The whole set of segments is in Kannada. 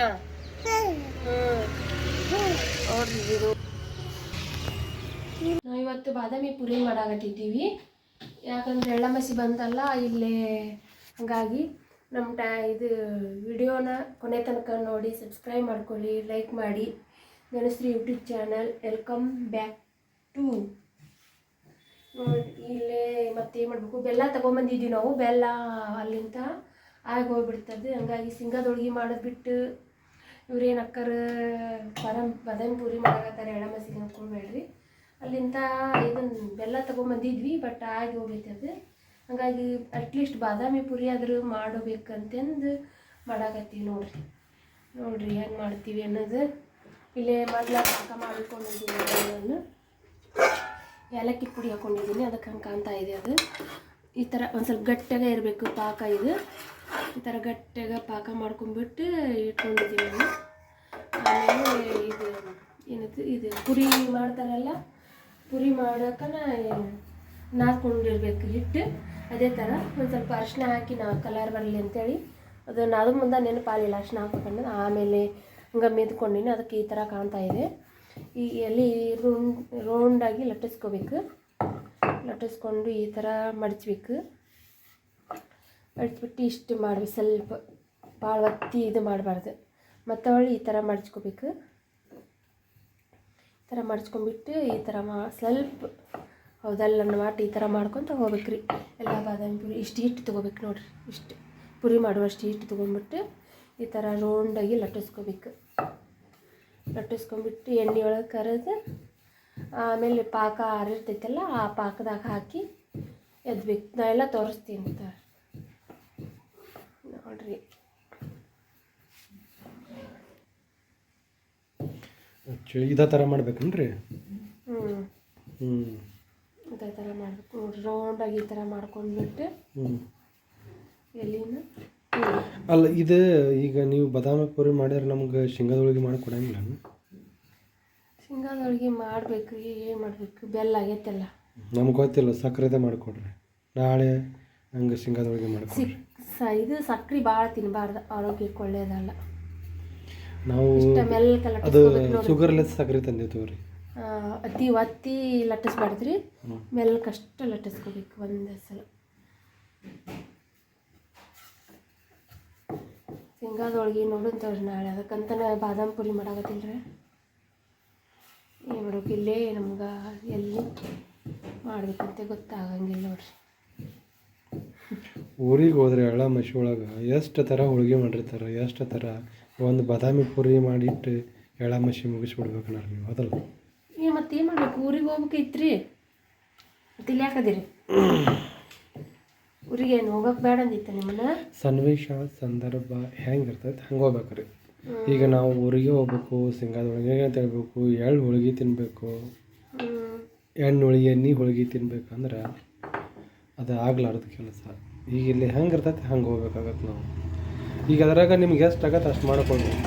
ನಾವು ಇವತ್ತು ಬಾದಾಮಿ ಪುರಿ ಮಾಡಾಕತ್ತಿದ್ದೀವಿ. ಯಾಕಂದ್ರೆ ಎಳ್ಳಮಸಿ ಬಂತಲ್ಲ ಇಲ್ಲೇ, ಹಾಗಾಗಿ ನಮ್ಮ ಇದು ವಿಡಿಯೋನ ಕೊನೆ ತನಕ ನೋಡಿ ಸಬ್ಸ್ಕ್ರೈಬ್ ಮಾಡ್ಕೊಳ್ಳಿ, ಲೈಕ್ ಮಾಡಿ. Dhanushree YouTube channel, welcome back to. ನೋಡಿ ಇಲ್ಲೇ ಮತ್ತೆ ಮಾಡಬೇಕು, ಬೆಲ್ಲ ತೊಗೊಂಬಂದಿದ್ದೀವಿ ನಾವು. ಬೆಲ್ಲ ಅಲ್ಲಿಂದ ಆಗಿ ಹೋಗ್ಬಿಡ್ತದೆ, ಹಂಗಾಗಿ ಶೇಂಗಾದೊಳಗೆ ಮಾಡೋದು ಬಿಟ್ಟು ಇವ್ರೇನು ಅಕ್ಕರು ಬಾದಾಮಿ ಪೂರಿ ಮಾಡಾಕತ್ತಾರೆ. ಎಳ್ಳಮಸಿಗೆ ಅಂದ್ಕೊಳ್ಬೇಡ್ರಿ. ಅಲ್ಲಿಂದ ಇದನ್ನು ಬೆಲ್ಲ ತೊಗೊಂಬಂದಿದ್ವಿ, ಬಟ್ ಆಗಿ ಹೋಗೈತೆ. ಹಾಗಾಗಿ ಅಟ್ಲೀಸ್ಟ್ ಬಾದಾಮಿ ಪುರಿ ಆದರೂ ಮಾಡಬೇಕಂತಂದು ಮಾಡಾಕತ್ತೀವಿ. ನೋಡ್ರಿ ಹೆಂಗೆ ಮಾಡ್ತೀವಿ ಅನ್ನೋದು. ಇಲ್ಲೇ ಮೊದಲ ಪಾಕ ಮಾಡಿಕೊಂಡಿದ್ದೀನಿ. ನಾನು ಏಲಕ್ಕಿ ಪುಡಿ ಹಾಕ್ಕೊಂಡಿದ್ದೀನಿ, ಅದಕ್ಕೆ ಹಂಗೆ ಕಾಣ್ತಾ ಇದೆ. ಅದು ಈ ಥರ ಒಂದು ಸ್ವಲ್ಪ ಗಟ್ಟಿಯಾಗ ಇರಬೇಕು ಪಾಕ. ಇದು ಈ ಥರ ಗಟ್ಟಿಯಾಗ ಪಾಕ ಮಾಡ್ಕೊಂಡ್ಬಿಟ್ಟು ಇಟ್ಕೊಂಡಿದ್ದೀವಿ ನಾನು. ಆಮೇಲೆ ಇದು ಏನದು, ಇದು ಪುರಿ ಮಾಡ್ತಾರಲ್ಲ, ಪುರಿ ಮಾಡೋಕ್ಕನ ನಾದ್ಕೊಂಡಿರ್ಬೇಕು ಹಿಟ್ಟು. ಅದೇ ಥರ ಒಂದು ಸ್ವಲ್ಪ ಅರಿಶಿನ ಹಾಕಿ ನಾವು ಕಲರ್ ಬರಲಿ ಅಂತೇಳಿ ಅದು ನಾದು ಮುಂದೆ ನೆನಪಾಲಿಲ್ಲ ಅರಿಶಿನ ಹಾಕ್ಬೇಕನ್ನೋದು. ಆಮೇಲೆ ಹಂಗೆ ಮೆದ್ಕೊಂಡಿನಿ, ಅದಕ್ಕೆ ಈ ಥರ ಕಾಣ್ತಾ ಇದೆ. ಈ ಎಲೆ ರೌಂಡಾಗಿ ಲಟ್ಟಿಸ್ಕೊಂಡು ಈ ಥರ ಮಡಚಬೇಕು. ಮಡಚ್ಬಿಟ್ಟು ಇಷ್ಟು ಮಾಡ್ಬೇಕು, ಸ್ವಲ್ಪ ಭಾಳ ಒತ್ತಿ ಇದು ಮಾಡಬಾರ್ದು. ಮತ್ತು ಹೊಳ್ಳಿ ಈ ಥರ ಮಡಚ್ಕೋಬೇಕು. ಈ ಥರ ಮಡಚ್ಕೊಂಡ್ಬಿಟ್ಟು ಈ ಥರ ಸ್ವಲ್ಪ ಹೌದಲ್ಲ ಮಾಡಿ ಈ ಥರ ಮಾಡ್ಕೊತ ಹೋಗ್ಬೇಕ್ರಿ. ಎಲ್ಲ ಬಾದಾಮಿ ಪುರಿ ಇಷ್ಟು ಹಿಟ್ಟು ತೊಗೋಬೇಕು ನೋಡಿರಿ. ಇಷ್ಟು ಪುರಿ ಮಾಡುವಷ್ಟು ಹಿಟ್ಟು ತೊಗೊಂಡ್ಬಿಟ್ಟು ಈ ಥರ ರೌಂಡಾಗಿ ಲಟ್ಟಿಸ್ಕೊಂಡ್ಬಿಟ್ಟು ಎಣ್ಣೆ ಒಳಗೆ ಕರೆದು ಆಮೇಲೆ ಪಾಕ ಆರಿರ್ತೈತಲ್ಲ, ಆ ಪಾಕದಾಗ ಹಾಕಿ ಎದ್ಬೇಕು. ನಾ ಎಲ್ಲ ತೋರಿಸ್ತೀನಿ ಅಂತ ನೋಡ್ರಿ. ಇದೇ ಥರ ಮಾಡ್ಬೇಕನ್ರಿ? ಇದೇ ಥರ ಮಾಡ್ಬೇಕು ನೋಡ್ರಿ. ರೌಂಡಾಗಿ ಈ ಥರ ಮಾಡ್ಕೊಂಡ್ಬಿಟ್ಟು ಎಲ್ಲಿನ ಅಲ್ಲ, ಇದು ಈಗ ನೀವು ಬಾದಾಮಿ ಪುರಿ ಮಾಡಿದ್ರೆ ನಮ್ಗೆ ಶೇಂಗಾದೊಳಗೆ ಮಾಡಿ ಕೊಡಂಗಿಲ್ಲ? ಶೇಂಗಾದೊಳಗೆ ಮಾಡಬೇಕು. ಏನು ಮಾಡಬೇಕು, ಬೆಲ್ಲ ಆಗೈತೆಲ್ಲ ನಮ್ಗೆ ಗೊತ್ತಿಲ್ಲ, ಸಕ್ಕರೆದೇ ಮಾಡಿಕೊಡ್ರಿ. ನಾಳೆ ಹಂಗೆ ಶೇಂಗಾದೊಳಗೆ ಮಾಡ್ಕೊಡ್ರಿ. ಇದು ಸಕ್ಕರೆ ಭಾಳ ತಿನ್ನಬಾರ್ದು, ಆರೋಗ್ಯಕ್ಕೆ ಒಳ್ಳೇದಲ್ಲ. ನಾವು ಅದು ಶುಗರ್ಲೆಸ್ ಸಕ್ಕರೆ ತಂದಿದ್ದೀವಿ ರೀ. ಅತಿ ಒತ್ತಿ ಲಟ್ಟಿಸ್ಬಾರ್ದ್ರಿ, ಮೆಲ್ಲಕಷ್ಟು ಲಟ್ಟಿಸ್ಕೋಬೇಕು ಒಂದೇ ಸಲ. ಶೇಂಗಾದೊಳಗೆ ನೋಡಂತವ್ರಿ ನಾಳೆ. ಅದಕ್ಕಂತನೇ ಬಾದಾಮಿ ಪುರಿ ಮಾಡಾಕತ್ತಿಲ್ರಿ. ಏನು ಮಾಡ್ಬೇಕು, ಇಲ್ಲೇ ನಮ್ಗೆ ಎಲ್ಲಿ ಮಾಡ್ಬೇಕಂತ ಗೊತ್ತಾಗಂಗಿಲ್ಲ ನೋಡ್ರಿ. ಊರಿಗೆ ಹೋದ್ರೆ ಎಳ್ಳಮಸಿ ಒಳಗೆ ಎಷ್ಟು ಥರ ಹೋಳಿಗೆ ಮಾಡಿರ್ತಾರೆ, ಎಷ್ಟು ಥರ. ಒಂದು ಬಾದಾಮಿ ಪುರಿ ಮಾಡಿಟ್ಟು ಎಳ್ಳಮಸಿ ಮುಗಿಸ್ಬಿಡ್ಬೇಕಣ್ಣ ನೀವು, ಅದಲ್ಲ? ಮತ್ತೇನು ಮಾಡ್ಬೇಕು, ಊರಿಗೆ ಹೋಗ್ಬೇಕೈತ್ರಿ. ಮತ್ತೆ ಇಲ್ಲಿ ಯಾಕದಿರಿ ಊರಿಗೆ? ಏನು ಹೋಗಕ್ಕೆ ಬೇಡ ಅಂದಿತ್ತ ನಿಮ್ಮನ್ನ? ಸನ್ನಿವೇಶ ಸಂದರ್ಭ ಹೆಂಗಿರ್ತೈತೆ ಹಂಗೆ ಹೋಗ್ಬೇಕ್ರಿ. ಈಗ ನಾವು ಊರಿಗೆ ಹೋಗ್ಬೇಕು, ಶೇಂಗಾದೊಳಗೆ ಅಂತ ಹೇಳ್ಬೇಕು, ಎಳ್ಳು ಹೋಳಿಗೆ ತಿನ್ನಬೇಕು, ಎಣ್ಣೆ ಹೋಳಿಗೆ ತಿನ್ಬೇಕಂದ್ರೆ ಅದು ಆಗ್ಲಾರ್ದು ಕೆಲಸ. ಈಗ ಇಲ್ಲಿ ಹೆಂಗೆ ಇರ್ತೈತೆ ಹಂಗೆ ಹೋಗ್ಬೇಕಾಗತ್ತೆ ನಾವು. ಈಗ ಅದ್ರಾಗ ನಿಮ್ಗೆ ಎಷ್ಟು ಆಗತ್ತೆ ಅಷ್ಟು ಮಾಡ್ಕೊಳ್ಬೇಕು.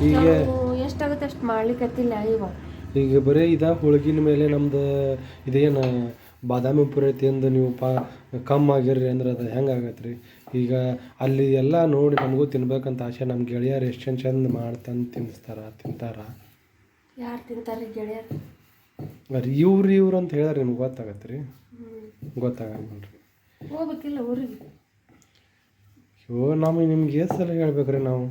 ಈಗ ಎಷ್ಟಾಗುತ್ತೆ ಅಷ್ಟು ಮಾಡ್ಲಿಕ್ಕತ್ತಿಲ್ಲ. ಈಗ ಬರೀ ಹೋಳಿಗಿನ ಮೇಲೆ ನಮ್ದು ಇದೇನು ಬಾದಾಮಿ ಪುರಿ ತಿಂದು ನೀವು ಕಮ್ಮಿ ಆಗಿರ್ರಿ ಅಂದ್ರೆ ಅದು ಹೆಂಗೆ ಆಗತ್ತೆ ರೀ? ಈಗ ಅಲ್ಲಿ ಎಲ್ಲ ನೋಡಿ ನಮಗೂ ತಿನ್ಬೇಕಂತ ಆಸೆ. ನಮ್ಮ ಗೆಳೆಯರು ಎಷ್ಟು ಚಂದ ಮಾಡ್ತಂದು ತಿಂತಾರ. ಯಾರು ತಿಂತಾರೆ ಗೆಳೆಯರು? ರೀ ಇವ್ರು ಅಂತ ಹೇಳಿದ್ರೆ ನಿಮ್ಗೆ ಗೊತ್ತಾಗತ್ತೆ ರೀ? ಗೊತ್ತಾಗಲ್ಲ ರೀ. ಹೋಗ್ಬೇಕಿಲ್ಲ ಊರಿಗೆ? ನಮಗೆ ನಿಮ್ಗೆ ಎಷ್ಟು ಸಲ ಹೇಳ್ಬೇಕ್ರಿ ನಾವು?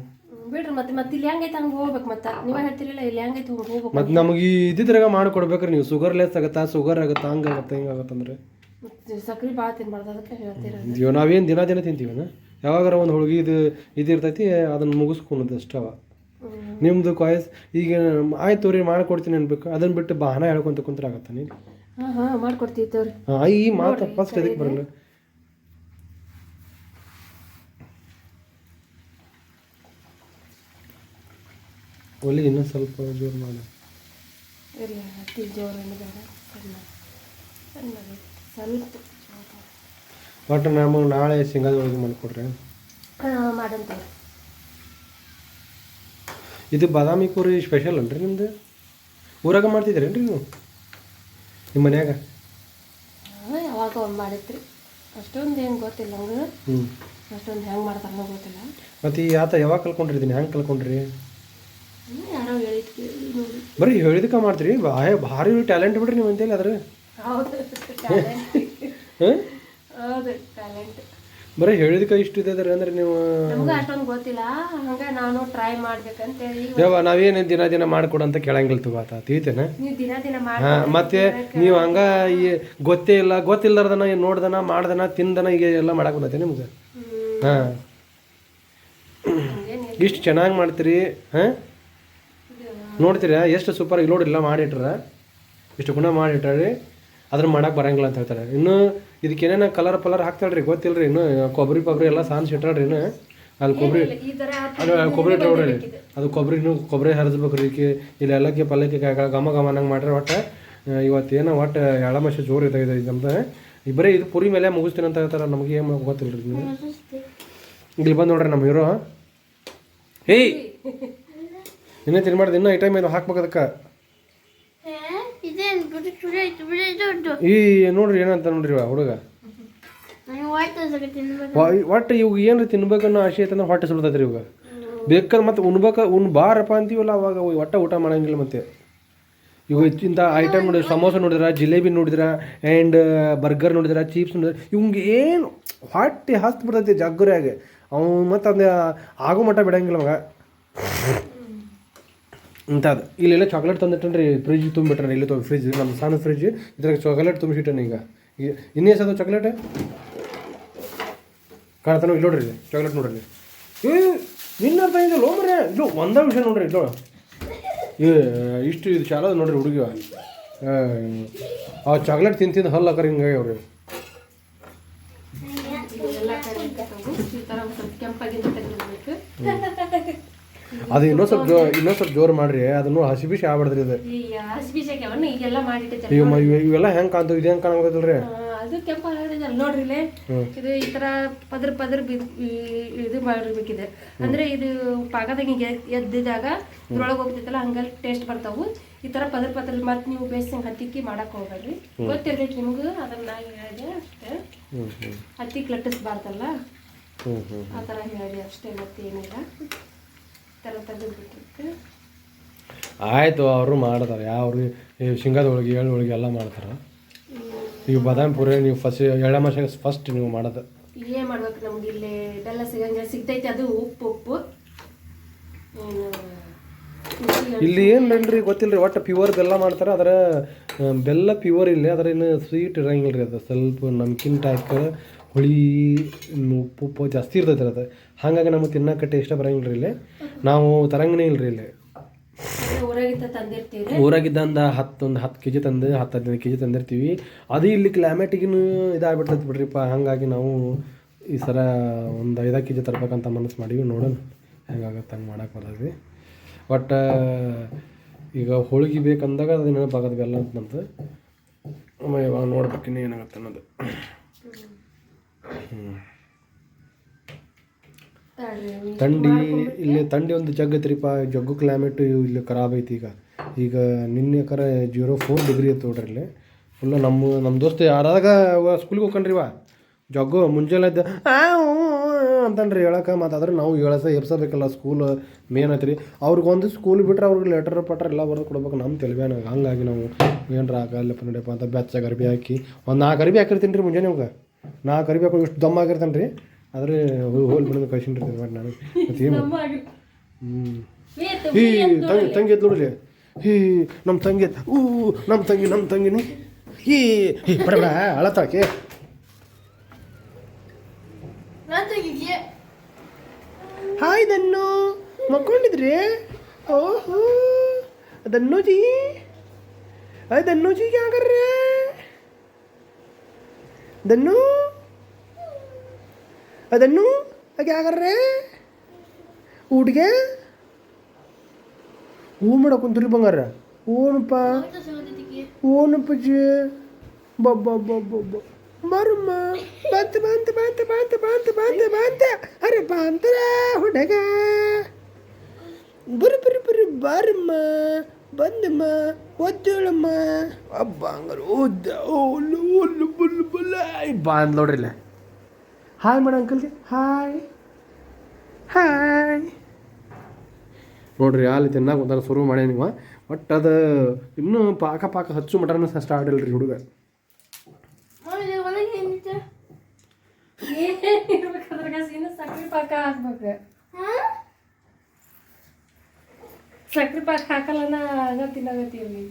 ಬಿಡ್ರಿ ಮತ್ತೆ ಇಲ್ಲಿ ಹೆಂಗೈತೆ ಹಂಗೆ ಹೋಗ್ಬೇಕು. ಮತ್ತೆ ನೀವೇ ಹೇಳ್ತಿರಲಿಲ್ಲ ಇಲ್ಲಿ ಹೆಂಗೈತೆ ಹೋಗ್ಬೇಕು. ಮತ್ತು ನಮಗೆ ಇದ್ರಾಗ ಮಾಡಿಕೊಡ್ಬೇಕ್ರಿ ನೀವು. ಶುಗರ್ಲೆಸ್ ಆಗುತ್ತಾ, ಶುಗರ್ ಆಗುತ್ತಾ, ಹಂಗಾಗತ್ತೆ ಹಿಂಗಾಗತ್ತಂದ್ರೆ ಸಕ್ರೆ ಭಾಳ ತಿನ್ಬಾರ್ದು, ಅದಕ್ಕೆ ಹೇಳ್ತೀರ. ನಾವೇನು ದಿನ ತಿಂತೀವನ? ಯಾವಾಗಾರ ಒಂದು ಹೋಳಿಗೆ ಇದು ಇರ್ತೈತಿ, ಅದನ್ನು ಮುಗಿಸ್ಕೊಳೋದು ಅಷ್ಟವ. ನಿಮ್ಮದು ಕಾಯ್ಸ್ ಈಗ ಆಯ್ತು ರೀ ಮಾಡಿಕೊಡ್ತೀನಿ ಅನ್ಬೇಕು, ಅದನ್ನು ಬಿಟ್ಟು ಬಹನ ಹೇಳ್ಕೊಂತ ಕುಂತ್ರೆ ಆಗತ್ತ ನೀನು? ಹಾಂ ಮಾಡ್ಕೊಡ್ತೀವಿ ತೋರಿ. ಈ ಮಾತು ಫಸ್ಟ್ ಅದಕ್ಕೆ ಬರಲ್ಲ. ಒಲಿ ಇನ್ನೂ ಸ್ವಲ್ಪ ಜೋರು ಮಾಡಿ. ಅತಿ ಜೋರನ್ನು ಬೇಡ, ಸ್ವಲ್ಪ ಒಟ್ಟು ನಮಗೆ ನಾಳೆ ಶೇಂಗಾದೊಳಗೆ ಮಾಡಿಕೊಡ್ರಿ. ಮಾಡಂತ. ಇದು ಬಾದಾಮಿ ಪುರಿ ಸ್ಪೆಷಲ್ ಅನ್ರಿ ನಿಮ್ದು? ಊರಾಗ ಮಾಡ್ತಿದ್ದೀರೇನ್ರಿ ನೀವು ನಿಮ್ಮ ಮನ್ಯಾಗ? ಯಾವಾಗ ಮಾಡಿದ್ರಿ? ಅಷ್ಟೊಂದು ಏನು ಗೊತ್ತಿಲ್ಲ ನಂಗೆ, ಹ್ಞೂ ಅಷ್ಟೊಂದು ಹೆಂಗೆ ಮಾಡ್ತಾರೋ ಗೊತ್ತಿಲ್ಲ. ಮತ್ತು ಈ ಆತ ಯಾವಾಗ ಕಲ್ಕೊಂಡಿರ್ತೀನಿ, ಹೆಂಗೆ ಕಲ್ಕೊಂಡ್ರಿ? ಯಾರೋ ಹೇಳಿದ್ ಕೇಳಿ ನೋಡಿ. ಬರೀ ಹೇಳಿದಕ್ಕೆ ಮಾಡ್ತೀರಿ, ಭಾರಿ ಟ್ಯಾಲೆಂಟ್ ಬಿಡ್ರಿ ನೀವು ಅಂತೇಳಿ ಅದ್ರ. ಹೌದು ಹಾಂ ಹೌದು ಟ್ಯಾಲೆಂಟ್. ಬರೀ ಹೇಳಿದಕ್ಕೆ ಇಷ್ಟು ಇದೆ ಅಂದ್ರೆ ನೀವು. ನಮ್ಗೆ ಅಷ್ಟೊಂದು ಗೊತ್ತಿಲ್ಲ, ಹಂಗೆ ನಾನು ಟ್ರೈ ಮಾಡ್ಬೇಕಂತೇಳಿ. ಯಾವ ನಾವೇನು ದಿನ ದಿನ ಮಾಡ್ಕೊಡು ಅಂತ ಕೇಳಂಗಿಲ್ಲ ತಗೋತ ತಿಳಿತೇನೆ. ನೀವು ದಿನ ದಿನ ಹಾಂ ಮತ್ತೆ ನೀವು ಹಂಗೆ ಈ ಗೊತ್ತಿಲ್ಲದನ ನೋಡ್ದನ ಮಾಡ್ದನ ತಿಂದನ ಈಗ ಎಲ್ಲ ಮಾಡಕ್ಕೆ ಬಂದೈತೆ ನಿಮ್ಗೆ. ಹಾಂ ಇಷ್ಟು ಚೆನ್ನಾಗಿ ಮಾಡ್ತೀರಿ. ಹಾಂ ನೋಡ್ತೀರಾ ಎಷ್ಟು ಸೂಪರ್ ಆಗಿ ನೋಡಿಲ್ಲ ಮಾಡಿಟ್ರ, ಇಷ್ಟು ಗುಣ ಮಾಡಿಟ್ರಿ, ಅದ್ರ ಮಾಡಕ್ಕೆ ಬರಂಗಿಲ್ಲ ಅಂತ ಹೇಳ್ತಾರೆ. ಇನ್ನೂ ಇದಕ್ಕೆ ಏನೇನು ಕಲರ್ ಹಾಕ್ತಾಳ್ರಿ ಗೊತ್ತಿಲ್ಲರಿ. ಇನ್ನೂ ಕೊಬ್ಬರಿ ಎಲ್ಲ ಸಾನ್ಸ್ ಇಟ್ಟಾಳ್ರಿ. ಇನ್ನು ಅಲ್ಲಿ ಕೊಬ್ಬರಿ ಇಟ್ಟು ನೋಡ್ರಿ, ಅದು ಕೊಬ್ಬರಿ ಹರಿಸ್ಬೇಕ್ರಿ. ಇಲ್ಲಿ ಎಲ್ಲಕ್ಕೆ ಪಲ್ಲಕ್ಕಿ ಘಮ ಅನ್ನಂಗೆ ಮಾಡ್ರಿ. ಒಟ್ಟು ಇವತ್ತೇನೋ ಒಟ್ಟು ಎಳಮಶೆ ಜೋರು ಇದೆ ನಮ್ದು. ಬರೀ ಇದು ಪುರಿ ಮೇಲೆ ಮುಗಿಸ್ತೀನಿ ಅಂತ ಹೇಳ್ತಾರೆ. ನಮಗೆ ಏನು ಗೊತ್ತಿಲ್ಲ ರೀ. ನೀವು ಇಲ್ಲಿ ಬಂದು ನೋಡ್ರಿ ನಮ್ಮ ಹೀರೋ. ಏಯ್ ಇನ್ನೇ ತಿನ್ಬಾರ್ದು, ಇನ್ನೂ ಐಟಮ್ ಏನು ಹಾಕ್ಬೇಕು ಅದಕ್ಕೆ. ಈ ನೋಡ್ರಿ ಏನಂತ ನೋಡ್ರಿ ಹುಡುಗ, ಒಟ್ಟು ಇವಾಗ ಏನ್ರಿ ತಿನ್ಬೇಕನ್ನೋ ಆಸೆ ಐತಂದ್ರೆ ಹೊಟ್ಟೆ ಸುಳ್ತೈತ್ರಿ ಇವಾಗ. ಬೇಕಾದ್ರೆ ಮತ್ತೆ ಬಾರಪ್ಪ ಅಂತೀವಲ್ಲ ಅವಾಗ ಒಟ್ಟ ಊಟ ಮಾಡಂಗಿಲ್ಲ. ಮತ್ತೆ ಇವಾಗ ಇಂಥ ಐಟಮ್ ನೋಡಿದ್ರೆ, ಸಮೋಸ ನೋಡಿದ್ರ, ಜಿಲೇಬಿ ನೋಡಿದ್ರ, ಆ್ಯಂಡ್ ಬರ್ಗರ್ ನೋಡಿದ್ರ, ಚೀಪ್ಸ್ ನೋಡಿದ್ರೆ, ಇವಂಗೆ ಏನು ಹೊಟ್ಟೆ ಹಸ್ತು ಬಿಡ್ತೈತಿ ಜಗ್ಗುರಿಯಾಗೆ. ಅವ್ನು ಮತ್ತು ಅದು ಆಗೋ ಮಟ್ಟ ಬಿಡಂಗಿಲ್ಲ ಮಗ ಇಂಥದ್ದು. ಇಲ್ಲೆಲ್ಲ ಚಾಕ್ಲೇಟ್ ತಂದಿಟ್ಟನ್ರಿ, ಫ್ರಿಜ್ ತುಂಬಿಟ್ರಿ. ಇಲ್ಲಿ ಫ್ರಿಜ್, ನಮ್ಮ ಸಣ್ಣ ಫ್ರಿಜ್, ಇದ್ರಾಗ ಚಾಕ್ಲೇಟ್ ತುಂಬಿಸಿಟ್ಟನ. ಈಗ ಇನ್ನೇ ಸದ ಚಾಕ್ಲೇಟ್ ಕಾಣ್ತಾನೆ. ಇಲ್ಲಿ ನೋಡ್ರಿ ಚಾಕ್ಲೇಟ್ ನೋಡ್ರಿ. ನಿನ್ನ ಅರ್ಥ ಇದೆ ಲೋಮ್ರೆ. ಇದು ಒಂದೇ ವಿಷಯ ನೋಡ್ರಿ. ಇದು ಇಷ್ಟು ಇದು ಚಾಲೋದು ನೋಡ್ರಿ ಹುಡುಗಿ. ಆ ಚಾಕ್ಲೇಟ್ ತಿಂದು ಹಲ್ಲು ಹಾಕರಿ ಹಿಂಗಾಗಿ ಅವ್ರಿ. ಅದು ಇನ್ನೊಂದು ಸ್ವಲ್ಪ ಜೋರು ಮಾಡ್ರಿ. ಅದನ್ನು ಹಸಿಬಿಸಿ ಆಗ್ಬಾರ್ದ್ರಿ. ಇದು ಇವೆಲ್ಲ ಹೆಂಗೆ ಕಾಣ್ತಾವ, ಇದು ಹೆಂಗೆ ಕಾಣಬೇಕಲ್ರಿ. ಅದು ಕೆಂಪು ನೋಡ್ರಿ ಇಲ್ಲಿ. ಇದು ಈ ತರ ಪದ್ರ ಇದು ಮಾಡಿರ್ಬೇಕಿದೆ. ಅಂದ್ರೆ ಇದು ಪಾಕದಾಗ ಹಿಂಗೆ ಎದ್ದಿದಾಗ ಇದ್ರೊಳಗೆ ಹೋಗ್ತೈತಲ್ಲ, ಹಂಗಲ್ಲಿ ಟೇಸ್ಟ್ ಬರ್ತಾವು. ಈ ತರ ಪದ್ರ ಮತ್ತೆ ನೀವು ಬೇಯಿಸಿ ಹತ್ತಿಕ್ಕಿ ಮಾಡಕ್ ಹೋಗ್ಬೇಡ್ರಿ. ಗೊತ್ತಿರ್ರಿ ನಿಮ್ಗೂ, ಅದನ್ನ ನಾ ಹೇಳಿದೆ ಅಷ್ಟೇ. ಹತ್ತಿಕ್ಕಿ ಲಟ್ಟಿಸ್ಬಾರ್ದಲ್ಲ, ಆ ಥರ ಹೇಳಿದೆ ಅಷ್ಟೇ, ಮತ್ತೇನಿಲ್ಲ. ತರ ತೆಗೆದ್ಬಿಟ್ಟಿತ್ತು. ಆಯಿತು, ಅವರು ಮಾಡ್ತಾರೆ. ಯಾವ್ರಿ ಶೇಂಗಾದ ಹೋಳಿಗೆ, ಎಳ್ಳು ಹೋಳಿಗೆ ಎಲ್ಲ ಮಾಡ್ತಾರೆ. ಈಗ ಬಾದಾಮಿ ಪುರಿ ನೀವು ಫಸ್ಟ್ ನೀವು ಮಾಡೋದು ಏನು ಮಾಡ್ಬೇಕು? ನಮ್ಗೆ ಇಲ್ಲಿ ಬೆಲ್ಲ ಸಿಗ್ತೈತೆ, ಅದು ಉಪ್ಪು ಇಲ್ಲಿ ಏನ್ರಿ ಗೊತ್ತಿಲ್ಲ ರೀ. ಒಟ್ಟು ಪ್ಯೂರ್ ಬೆಲ್ಲ ಮಾಡ್ತಾರೆ. ಅದರ ಬೆಲ್ಲ ಪ್ಯೂರ್ ಇಲ್ಲ, ಅದರ ಇನ್ನು ಸ್ವೀಟ್ ಇರಂಗಿಲ್ಲ ರೀ. ಅದು ಸ್ವಲ್ಪ ನಮ್ಕಿನ್ ಟೈಪ್ ಹುಳಿ ಉಪ್ಪು ಜಾಸ್ತಿ ಇರ್ತೈತೆ ಅದು. ಹಾಗಾಗಿ ನಮಗೆ ತಿನ್ನೋಕೆ ಟೇಸ್ಟ್ ಬರಂಗಿಲ್ಲ ರೀ. ಇಲ್ಲಿ ನಾವು ತರಂಗನೇ ಇಲ್ಲ ರೀ. ಇಲ್ಲಿ ಊರಾಗಿದ್ದಂದ 10 kg ತಂದು 10-15 kg ತಂದಿರ್ತೀವಿ. ಅದು ಇಲ್ಲಿ ಕ್ಲೈಮೇಟಿಗೂ ಇದಾಗ್ಬಿಡ್ತೈತೆ ಬಿಡ್ರಿಪ್ಪ. ಹಾಗಾಗಿ ನಾವು ಈ ಸಲ ಒಂದು 5 kg ತರ್ಬೇಕಂತ ಮನಸ್ಸು ಮಾಡೀವಿ. ನೋಡೋಣ ಹೆಂಗಾಗತ್ತೆ, ಹಂಗೆ ಮಾಡಕ್ಕೆ ಬರ್ತೈತಿ. ಬಟ್ ಈಗ ಹೋಳಿಗೆ ಬೇಕಂದಾಗ ಅದು ನೆನಪಾಗೋದು ಬೆಲ್ಲ ಅಂತ ನಮ್ದು. ಇವಾಗ ನೋಡ್ಬೇಕು ಇನ್ನೂ ಏನಾಗುತ್ತೆ ಅನ್ನೋದು. ಥಂಡಿ ಒಂದು ಜಗ್ಗೈತ್ರಿಪ್ಪ. ಜಗ್ಗು ಕ್ಲೈಮೇಟು ಇಲ್ಲಿ ಖರಾಬ್ ಐತಿ. ಈಗ ನಿನ್ನೆ 0.4 ಡಿಗ್ರಿ ಐತೆ ನೋಡ್ರಿ ಇಲ್ಲಿ ಫುಲ್ಲು. ನಮ್ಮ ದೋಸ್ತ ಯಾರಾಗ ಸ್ಕೂಲಿಗೆ ಹೋಗ್ಕೊಂಡ್ರಿವ ಜಗ್ಗು ಮುಂಜಾನೆ ಇದ್ದ ಅಂತನ್ರಿ ಹೇಳಕ್ಕೆ. ಮತ್ತು ಅದ್ರ ನಾವು ಎಬ್ಸಬೇಕಲ್ಲ, ಸ್ಕೂಲ್ ಮೇನ್ ಐತ್ರಿ. ಅವ್ರಿಗೊಂದು ಸ್ಕೂಲ್ ಬಿಟ್ರೆ ಅವ್ರಿಗೆ ಲೆಟರ್ ಎಲ್ಲ ಬರೆದು ಕೊಡ್ಬೇಕು ನಮ್ಮ ತೆಲುಗಾನ. ಹಂಗಾಗಿ ನಾವು ಏನರ ಆಗಲ್ಲಪ್ಪ ನೋಡಿಯಪ್ಪ ಅಂತ ಬೆಚ್ಚಗೆ ಅರ್ಬಿ ಹಾಕಿ ಒಂದು 4 ಅರ್ಬಿ ಹಾಕಿರ್ತೀನಿ ರೀ ಮುಂಜಾನೆ. ನಿಮ್ಗೆ 4 ಅರ್ಬಿ ಹಾಕಿ ಇಷ್ಟು ದಮ್ಮ ಆಗಿರ್ತಾನೆ ರೀ. ಆದರೆ ಹೋಲ್ ಬಿಡೋದು ಕಳ್ಸಿನ್ರಿ ಬಟ್ ನಾನು ತಂಗಿ ಎದ್ದು ನೋಡಲಿ. ನಮ್ಮ ತಂಗಿ ನಮ್ಮ ತಂಗಿನಿ ಬಡ ಅಳತಾಕೆ. ಹಾಯ್ ದನ್ನು, ಮಕ್ಕೊಂಡಿದ್ರಿ? ಓಹೋ ದನ್ನೂಜಿ, ಅಯ್ಯ ದನ್ನೂಜಿ ಕ್ಯಾ ಕರ್ ರೇ ದನ್ನು? ಅದನ್ನು क्या कर रहे ऊट के ಹೂ ಮಾಡ ಕುಂತ್ರಿ ಬಂಗಾರ. ಓನಪ್ಪ ಜಿ ಬರಮ್ಮ ಬಂತ ಅರೆ ಬಾಂತರ ಹುಡುಗ ಬರು ಬಾರಮ್ಮ ಬಂದಮ್ಮ ಒದ್ದೇಳಮ್ಮ ಹಬ್ಬ ಹಂಗಾರೆ ಓದ್ದ ಬಾ ಅಂದ್ ನೋಡ್ರಿ ಇಲ್ಲ ಹಾಯ್ ಮಾಡ ಅಂಕಲ್ಗೆ ಹಾಯ್ ಹಾಯ್ ನೋಡ್ರಿ ಅಲ್ಲಿ ತಿನ್ನಾಕ ಒಂಥರ ಶುರು ಮಾಡಿ ನೀವು ಬಟ್ ಅದು ಇನ್ನೂ ಪಾಕ ಹಚ್ಚು ಮಟನ ಸ್ಟಾರ್ಟ್ ಇಲ್ರಿ ಹುಡುಗ ಸಕ್ರೆ ಪಾಕ ಹಾಕ್ಬೇಕು ಸಕ್ರೆ ಪಾಕ ಹಾಕಲ್ಲ ಹಂಗ ತಿನ್ನಾಗತ್ತೀವಿ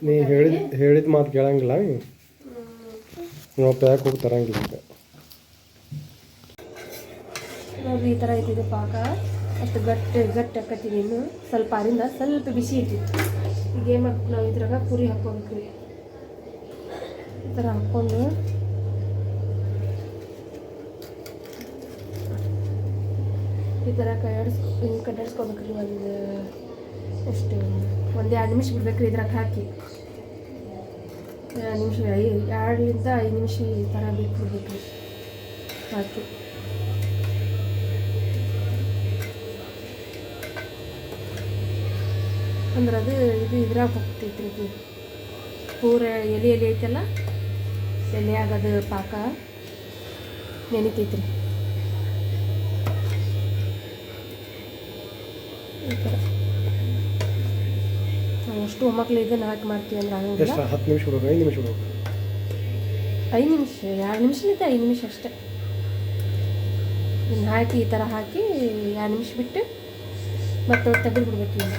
ನೀ ಹೇಳಿದ ಮಾತು ಕೇಳಂಗಿಲ್ಲ ನಾವು ಪ್ಯಾಕ್ ಹೋಗಿ ತರಂಗಿಲ್ಲ ನೋಡ್ರಿ ಈ ಥರ ಐತಿದೆ ಪಾಕ ಅಷ್ಟು ಗಟ್ಟಿ ಹಾಕತ್ತೀವಿ ಇನ್ನು ಸ್ವಲ್ಪ ಅರಿಂದ ಸ್ವಲ್ಪ ಬಿಸಿ ಇಟ್ಟಿತ್ತು ಈಗ ಏನು ಮಾಡ್ಬೇಕು ನಾವು ಇದ್ರಾಗ ಪುರಿ ಹಾಕ್ಕೊಬೇಕು ಈ ಥರ ಹಾಕ್ಕೊಂಡು ಈ ಥರ ಕಡ್ಡಾಡ್ಸ್ಕೊಬೇಕ್ರಿ ಒಂದು ಎಷ್ಟು ಒಂದು 2 ನಿಮಿಷ ಬಿಡ್ಬೇಕ್ರಿ ಇದ್ರಾಗ ಹಾಕಿ 2 ನಿಮಿಷ 2ರಿಂದ 5 ನಿಮಿಷ ಈ ಥರ ಬಿಟ್ಬಿಡ್ಬೇಕ್ರಿ ಹಾಕಿ ಅಂದ್ರೆ ಅದು ಇದ್ರಾಗ ಹೋಗ್ತೈತ್ರಿ ಇದು ಪೂರ ಎಲೆ ಐತಲ್ಲ ಎಲೆಯಾಗದು ಪಾಕ ನೆನಿತೈತ್ರಿ ಈ ಥರ ನಾವು ಅಷ್ಟು ಒಮ್ಮಕ್ಳು ಇದನ್ನು ಹಾಕಿ ಮಾಡ್ತೀವಿ ಅಂದ್ರೆ ಆಗಂಗಿಲ್ಲ 10 ನಿಮಿಷ ಬಿಡೋದು 5 ನಿಮಿಷ ಬಿಡೋದು 5 ನಿಮಿಷ 2 ನಿಮಿಷದಿಂದ 5 ನಿಮಿಷ ಅಷ್ಟೇ ಇದನ್ನು ಹಾಕಿ ಈ ಥರ ಹಾಕಿ 2 ನಿಮಿಷ ಬಿಟ್ಟು ಮತ್ತೆ ತೆಗೆದು ಬಿಡ್ಬೇಕು ಈಗ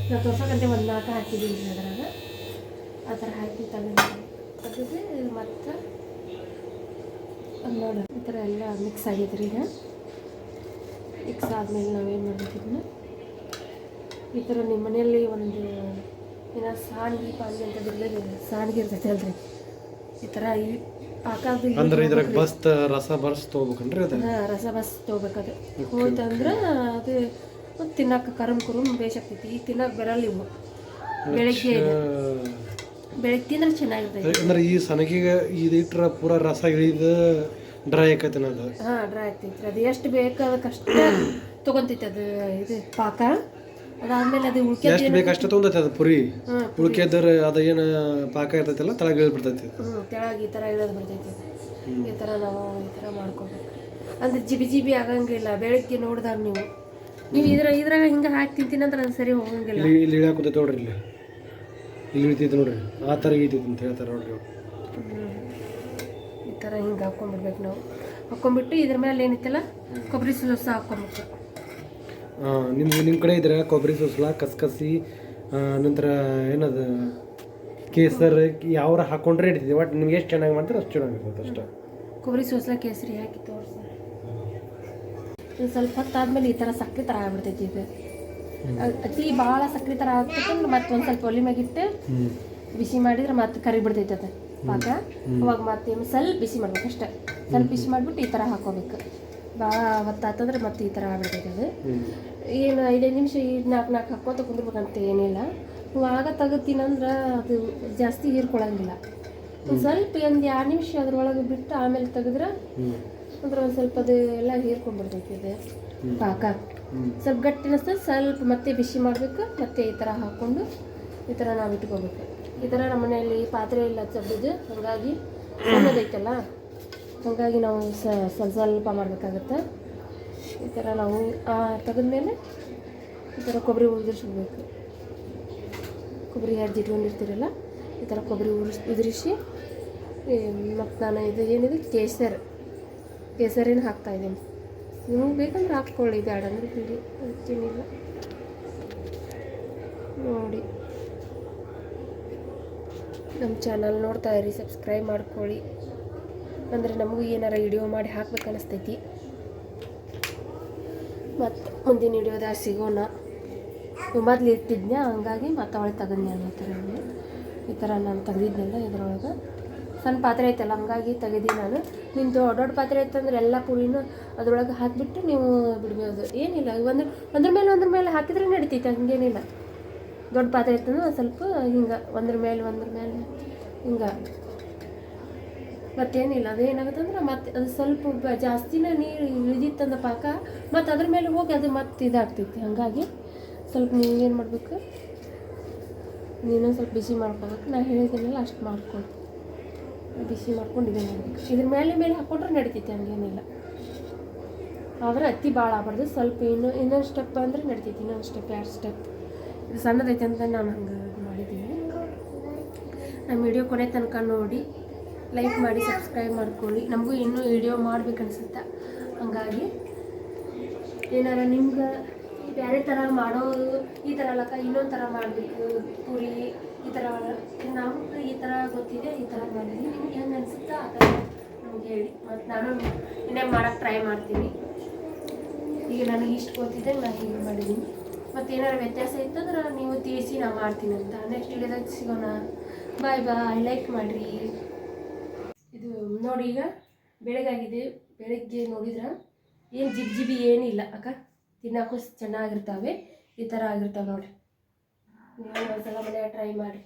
ನಾವು ತೋರ್ಸೋಕಂತೆ ಒಂದು 4 ಹಾಕಿದ್ದೀವಿ ಅದ್ರಾಗ ಆ ಥರ ಹಾಕಿ ತೆಗೆದು ಮತ್ತು ನೋಡಿ ಈ ಥರ ಎಲ್ಲ ಮಿಕ್ಸ್ ಆಗೈತ್ರಿ ಈಗ ಮಿಕ್ಸ್ ಆದಮೇಲೆ ನಾವೇನು ಮಾಡ್ಬೇಕು ಇದನ್ನು ಈ ಥರ ನಿಮ್ಮ ಮನೆಯಲ್ಲಿ ಒಂದು ಏನೋ ಸಾಣಿಗೆ ಪಾನಿಗೆ ಅಂತ ಬಿಡಲೇರಿ ಸಾಣಿಗೆ ಇರ್ತೈತೆ ಅಲ್ರಿ ಈ ಥರ ಈ ಪಾಕದು ಅಂದ್ರೆ ಇದ್ರಾಗ ಬಸ್ತ ರಸ ಬರ್ಸ್ ತೊಗೋಬೇಕನ್ರಿ ಅದು ರಸ ಬಸ್ ತೊಗೋಬೇಕದು ಹೋಯ್ತಂದ್ರೆ ಅದು ಮತ್ತು ತಿನ್ನಕ್ಕೆ ಕರುಮ್ ಬೇಸಾಗ್ತೈತಿ ಈಗ ತಿನ್ನಕ್ಕೆ ಬರಲ್ಲ ಇವು ಬೆಳಗ್ಗೆ ತಿಂದ್ರೆ ಚೆನ್ನಾಗಿರ್ತೈತಿ ಅಂದ್ರೆ ಈ ಸನಗಿಗೆ ಇದಿಟ್ರ ಪೂರ ರಸ ಇಳಿದು ಡ್ರೈ ಆಕೈತೆ ಅದು ಡ್ರೈ ಆಗ್ತೈತ್ರಿ ಅದು ಎಷ್ಟು ಬೇಕು ಅದಕ್ಕಷ್ಟೇ ತೊಗೊಂತೈತಿ ಅದು ಇದು ಪಾಕ ಅದಾದ್ಮೇಲೆ ಅದು ಎಷ್ಟು ಬೇಕು ಅಷ್ಟೇ ತೊಗೊಂತೈತಿ ಅದು ಪುರಿ ಉಳ್ಕೆದ್ರ ಅದು ಏನು ಪಾಕ ಇರ್ತೈತಲ್ಲ ತೆಳಗೆ ಇಳಿದು ಬಿಡ್ತೈತಿ ತೆಳಗೆ ಈ ಥರ ಇಳಿದು ಬಿಡ್ತೈತಿ ಈ ಥರ ನಾವು ಈ ಥರ ಮಾಡ್ಕೋಬೇಕು ಅಂದ್ರೆ ಜಿಬಿ ಆಗಂಗಿಲ್ಲ ಬೆಳಗ್ಗೆ ನೋಡಿದಾಗ ನೀವು ಇದ್ರಾಗ ಹಿಂಗೆ ಹಾಕಿ ತಿಂತೀನಿ ಅಂದ್ರೆ ಅದು ಸರಿ ಹೋಗಂಗಿಲ್ಲ ಇಲ್ಲಿ ಇಳಿಯಾಕುತ್ತೈತೆ ನೋಡ್ರಿ ಇಲ್ಲಿ ಇಳಿತೈತೆ ನೋಡ್ರಿ ಆ ಥರ ಇಳಿತೈತೆ ಅಂತ ಹೇಳ್ತಾರೆ ನೋಡ್ರಿ ಈ ಥರ ಹಿಂಗೆ ಹಾಕ್ಕೊಂಡ್ಬಿಡ್ಬೇಕು ನಾವು ಹಾಕ್ಕೊಂಡ್ಬಿಟ್ಟು ಇದ್ರ ಮೇಲೆ ಏನಿತ್ತಲ್ಲ ಕೊಬ್ಬರಿ ಸೋಸ ಹಾಕ್ಕೊಬೇಕು ನಿಮ್ಮ ಕಡೆ ಇದ್ರೆ ಕೊಬ್ಬರಿ ಸೋಸ್ಲ ಕಸ್ಕಸಿ ನಂತರ ಏನದು ಕೇಸರ್ ಯಾವ್ರ ಹಾಕ್ಕೊಂಡ್ರೆ ಹಿಡಿತೈತಿ ಬಟ್ ನಿಮ್ಗೆ ಎಷ್ಟು ಚೆನ್ನಾಗಿ ಮಾಡ್ತಾರೆ ಅಷ್ಟು ಚೆನ್ನಾಗಿರ್ತದೆ ಅಷ್ಟೇ ಕೊಬ್ಬರಿ ಸೋಸ್ಲ ಕೇಸರಿ ಹಾಕಿ ತೋರಿಸಿ ಸ್ವಲ್ಪ ಹೊತ್ತಾದ್ಮೇಲೆ ಈ ಥರ ಸಕ್ಕರೆ ಥರ ಆಗ್ಬಿಡ್ತೈತಿ ಇದು ಅತಿ ಭಾಳ ಸಕ್ಕರೆ ಥರ ಆಗ್ತೈತೆ ಮತ್ತೆ ಒಂದು ಸ್ವಲ್ಪ ಒಲೆ ಮ್ಯಾಗಿಟ್ಟು ಬಿಸಿ ಮಾಡಿದ್ರೆ ಮತ್ತೆ ಕರಿ ಬಿಡ್ತೈತೆ ಅದು ಪಾಕ ಅವಾಗ ಮತ್ತೆ ಸ್ವಲ್ಪ ಬಿಸಿ ಮಾಡ್ಬೇಕು ಅಷ್ಟೇ ಸ್ವಲ್ಪ ಬಿಸಿ ಮಾಡಿಬಿಟ್ಟು ಈ ಥರ ಹಾಕೋಬೇಕು ಭಾಳ ಹೊತ್ತಾತಂದ್ರೆ ಮತ್ತೆ ಈ ಥರ ಆಗ್ಬಿಡ್ತೈತೆ ಅದು ಏನು 5 ನಿಮಿಷ 4 ಹಾಕ್ಕೋತ ಕುಂದಿರ್ಬೇಕಂತ ಏನಿಲ್ಲ ಆಗ ತೆಗಿತೀನಂದ್ರೆ ಅದು ಜಾಸ್ತಿ ಹೀರ್ಕೊಳಂಗಿಲ್ಲ ಒಂದು ಸ್ವಲ್ಪ ಒಂದು 2 ನಿಮಿಷ ಅದ್ರೊಳಗೆ ಬಿಟ್ಟು ಆಮೇಲೆ ತೆಗೆದ್ರೆ ಅಂದ್ರೆ ಒಂದು ಸ್ವಲ್ಪ ಅದು ಎಲ್ಲ ಹೀರ್ಕೊಂಡ್ಬಿಡ್ತೈತಿ ಇದು ಪಾಕ ಸ್ವಲ್ಪ ಗಟ್ಟಿ ಅನಿಸ್ತದೆ ಸ್ವಲ್ಪ ಮತ್ತೆ ಬಿಸಿ ಮಾಡಬೇಕು ಮತ್ತೆ ಈ ಥರ ಹಾಕ್ಕೊಂಡು ಈ ಥರ ನಾವು ಇಟ್ಕೋಬೇಕು ಈ ಥರ ನಮ್ಮ ಮನೆಯಲ್ಲಿ ಪಾತ್ರೆ ಇಲ್ಲ ಚಬ್ಬಿದ್ದು ಹಾಗಾಗಿ ಸಣ್ಣದೈತಲ್ಲ ಹಾಗಾಗಿ ನಾವು ಸ್ವಲ್ಪ ಮಾಡಬೇಕಾಗತ್ತೆ ಈ ಥರ ನಾವು ತೆಗೆದ್ಮೇಲೆ ಈ ಥರ ಕೊಬ್ಬರಿ ಉದುರಿಸ್ಬೇಕು ಕೊಬ್ಬರಿ ಇಟ್ಕೊಂಡಿರ್ತೀರಲ್ಲ ಈ ಥರ ಕೊಬ್ಬರಿ ಉದುರಿಸಿ ಮತ್ತು ನಾನು ಇದು ಏನಿದೆ ಕೇಸರಿನ ಹಾಕ್ತಾಯಿದ್ದೀನಿ ನಿಮಗೆ ಬೇಕಂದ್ರೆ ಹಾಕ್ಕೊಳ್ಳಿ ಬೇಡ ಅಂದರೆ ಬಿಡಿ ತಿನ್ನಿಲ್ಲ ನೋಡಿ ನಮ್ಮ ಚಾನಲ್ ನೋಡ್ತಾ ಇರಿ ಸಬ್ಸ್ಕ್ರೈಬ್ ಮಾಡ್ಕೊಳ್ಳಿ ಅಂದರೆ ನಮಗೂ ಏನಾರ ವಿಡಿಯೋ ಮಾಡಿ ಹಾಕ್ಬೇಕು ಅನಿಸ್ತೈತಿ ಮತ್ತು ಮುಂದಿನ ವಿಡಿಯೋದಾಗ ಸಿಗೋಣ ಮೊದಲು ಇರ್ತಿದ್ನ ಹಂಗಾಗಿ ಮತ್ತೆ ಅವಳು ತೆಗೆದ್ನಿ ಅನ್ನೋ ಥರ ಈ ಥರ ನಾನು ತೆಗೆದಿದ್ನೆಲ್ಲ ಇದ್ರೊಳಗೆ ಸಣ್ಣ ಪಾತ್ರೆ ಐತಲ್ಲ ಹಂಗಾಗಿ ತೆಗೆದಿ ನಾನು ನಿಮ್ಮದು ದೊಡ್ಡ ಪಾತ್ರೆ ಐತಂದ್ರೆ ಎಲ್ಲ ಪುರಿನೂ ಅದ್ರೊಳಗೆ ಹಾಕಿಬಿಟ್ಟು ನೀವು ಬಿಡ್ಬೋದು ಏನಿಲ್ಲ ಒಂದ್ರ ಮೇಲೆ ಹಾಕಿದ್ರೆ ನಡಿತೈತೆ ಹಂಗೇನಿಲ್ಲ ದೊಡ್ಡ ಪಾತ್ರೆ ಇರ್ತಂದ್ರೆ ಒಂದು ಸ್ವಲ್ಪ ಹಿಂಗೆ ಒಂದ್ರ ಮೇಲೆ ಹಿಂಗೆ ಮತ್ತೇನಿಲ್ಲ ಅದೇನಾಗುತ್ತೆ ಅಂದ್ರೆ ಮತ್ತೆ ಅದು ಸ್ವಲ್ಪ ಜಾಸ್ತಿನೇ ನೀರು ಇಳಿದಿತ್ತಂದ ಪಾಕ ಮತ್ತು ಅದ್ರ ಮೇಲೆ ಹೋಗಿ ಅದು ಮತ್ತೆ ಇದಾಗ್ತೈತಿ. ಹಾಗಾಗಿ ಸ್ವಲ್ಪ ನೀವು ಏನು ಮಾಡಬೇಕು, ನೀನು ಸ್ವಲ್ಪ ಬಿಸಿ ಮಾಡ್ಕೋಬೇಕು. ನಾನು ಹೇಳಿದ್ದೀನಲ್ಲ ಅಷ್ಟು ಮಾಡ್ಕೊಂಡು ಬಿಸಿ ಮಾಡ್ಕೊಂಡು ಇದು ಮಾಡಬೇಕು. ಇದ್ರ ಮೇಲೆ ಹಾಕ್ಕೊಂಡ್ರೆ ನಡಿತೈತಿ, ಹಂಗೇನಿಲ್ಲ. ಆದರೆ ಅತಿ ಭಾಳ ಆಗ್ಬಾರ್ದು, ಸ್ವಲ್ಪ ಇನ್ನೊಂದು ಸ್ಟೆಪ್ ಅಂದರೆ ನಡಿತೈತಿ. ಇನ್ನೊಂದು ಸ್ಟೆಪ್ 2 ಸ್ಟೆಪ್ ಇದು ಸಣ್ಣದೈತೆ ಅಂತ ನಾನು ಹಂಗೆ ಇದು ಮಾಡಿದ್ದೀನಿ. ನಮ್ಮ ವಿಡಿಯೋ ಕೊನೆ ತನಕ ನೋಡಿ, ಲೈಕ್ ಮಾಡಿ, ಸಬ್ಸ್ಕ್ರೈಬ್ ಮಾಡ್ಕೊಳ್ಳಿ. ನಮಗೂ ಇನ್ನೂ ವಿಡಿಯೋ ಮಾಡ್ಬೇಕನ್ಸುತ್ತೆ. ಹಾಗಾಗಿ ಏನಾರ ನಿಮ್ಗೆ ಬೇರೆ ಥರ ಮಾಡೋದು ಈ ಥರ ಅಲ್ಲಕ್ಕ ಇನ್ನೊಂದು ಥರ ಮಾಡಬೇಕು ಪೂರಿ ಈ ಥರ, ನಮ್ಗೆ ಈ ಥರ ಗೊತ್ತಿದೆ, ಈ ಥರ ಮಾಡಿದ್ದೀನಿ. ನಿಮ್ಗೆ ಹೆಂಗೆ ಅನಿಸುತ್ತಾ ಆ ಥರ ನಮ್ಗೆ ಹೇಳಿ. ಮತ್ತು ನಾನು ಇನ್ನೇ ಮಾಡೋಕ್ಕೆ ಟ್ರೈ ಮಾಡ್ತೀನಿ. ಈಗ ನನಗೆ ಇಷ್ಟು ಗೊತ್ತಿದ್ದೆ ನಾನು ಹೀಗೆ ಮಾಡಿದ್ದೀನಿ. ಮತ್ತು ಏನಾರು ವ್ಯತ್ಯಾಸ ಇತ್ತಂದ್ರೆ ನೀವು ತಿಳಿಸಿ ನಾನು ಮಾಡ್ತೀನಿ ಅಂತ. ನೆಕ್ಸ್ಟ್ ವಿಡಿಯೋದಾಗ ಸಿಗೋಣ. ಬಾಯ್ ಬಾಯ್. ಲೈಕ್ ಮಾಡಿರಿ. ಇದು ನೋಡಿ, ಈಗ ಬೆಳಗಾಗಿದೆ. ಬೆಳಗ್ಗೆ ನೋಡಿದ್ರೆ ಏನು ಜಿಬಿ ಏನಿಲ್ಲ ಅಕ್ಕ, ತಿನ್ನೋಕ್ಕೂ ಚೆನ್ನಾಗಿರ್ತಾವೆ. ಈ ಥರ ಆಗಿರ್ತಾವೆ ನೋಡಿ. ನೀವು ಒಂದ್ಸಲ ಮನೆಯಾಗ ಟ್ರೈ ಮಾಡಿ.